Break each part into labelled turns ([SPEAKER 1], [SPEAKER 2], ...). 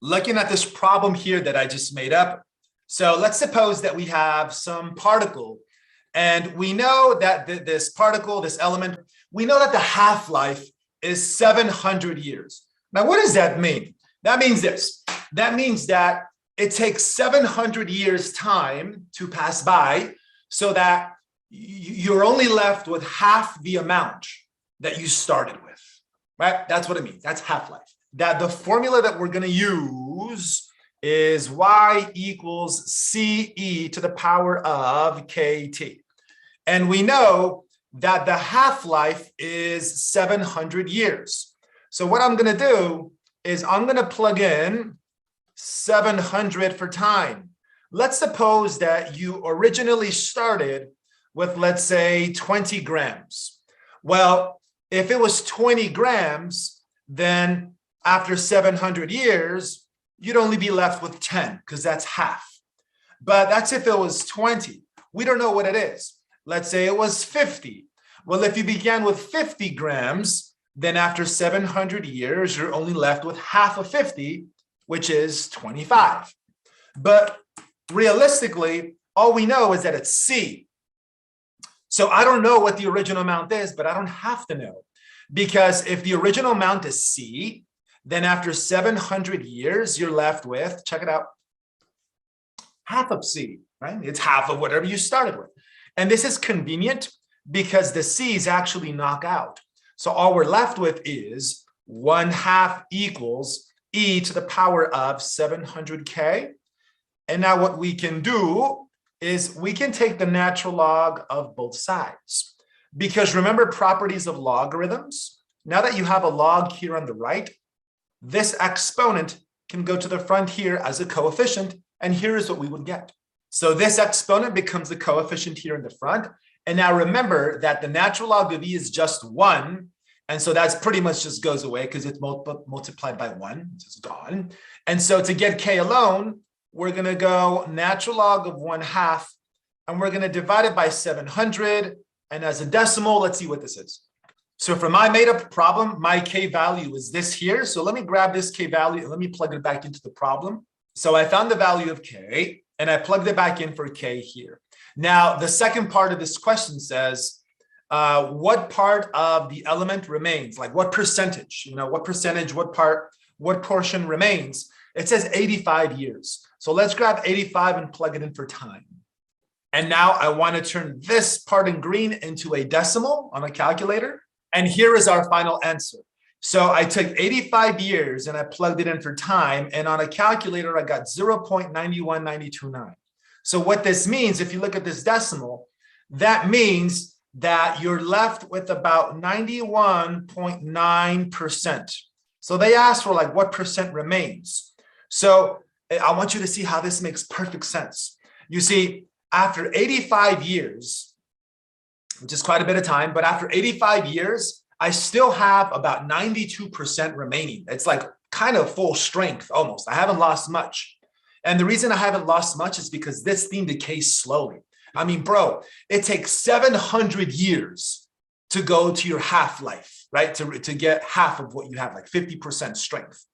[SPEAKER 1] looking at this problem here that I just made up. So let's suppose that we have some particle, and we know that this particle, this element, we know that the half-life is 700 years. Now, what does that mean? That means this. That means that it takes 700 years time to pass by, so that you're only left with half the amount that you started with, right? That's what it means. That's half-life. That the formula that we're going to use is y equals ce to the power of kt. And we know that the half-life is 700 years. So what I'm going to do is I'm going to plug in 700 for time. Let's suppose that you originally started with, let's say, 20 grams. Well, if it was 20 grams, then after 700 years, you'd only be left with 10, because that's half. But that's if it was 20. We don't know what it is. Let's say it was 50. Well, if you began with 50 grams, then after 700 years, you're only left with half of 50, which is 25. But realistically, all we know is that it's C. So I don't know what the original amount is, but I don't have to know. Because if the original amount is C, then after 700 years, you're left with, check it out, half of C, right? It's half of whatever you started with. And this is convenient because the C's actually knock out. So all we're left with is 1/2 equals e to the power of 700k. And now what we can do is we can take the natural log of both sides. Because remember properties of logarithms? Now that you have a log here on the right, this exponent can go to the front here as a coefficient, and here is what we would get. So this exponent becomes the coefficient here in the front. And now remember that the natural log of e is just 1. And so that's pretty much just goes away because it's multiplied by 1. It's just gone. And so to get k alone, we're going to go natural log of 1/2, and we're going to divide it by 700. And as a decimal, let's see what this is. So for my made-up problem, my k value is this here. So let me grab this k value and let me plug it back into the problem. So I found the value of k, and I plugged it back in for k here. Now, the second part of this question says, what part of the element remains? Like what percentage, what percentage, what part, what portion remains? It says 85 years. So let's grab 85 and plug it in for time. And now I want to turn this part in green into a decimal on a calculator. And here is our final answer. So I took 85 years and I plugged it in for time. And on a calculator, I got 0.91929. So what this means, if you look at this decimal, that means that you're left with about 91.9%. So they asked for like what percent remains. So I want you to see how this makes perfect sense. You see, after 85 years, which is quite a bit of time, but after 85 years, I still have about 92% remaining. It's like kind of full strength almost. I haven't lost much. And the reason I haven't lost much is because this thing decays slowly. I mean, bro, it takes 700 years to go to your half-life, right? To get half of what you have, like 50% strength.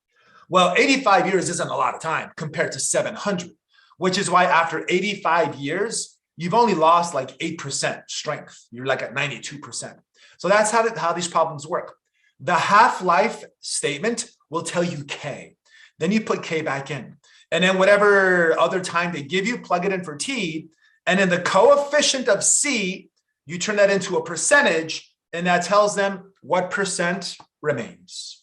[SPEAKER 1] Well, 85 years isn't a lot of time compared to 700, which is why after 85 years, you've only lost like 8% strength. You're like at 92%. So that's how these problems work. The half-life statement will tell you K. Then you put K back in. And then whatever other time they give you, plug it in for T. And then the coefficient of C, you turn that into a percentage, and that tells them what percent remains.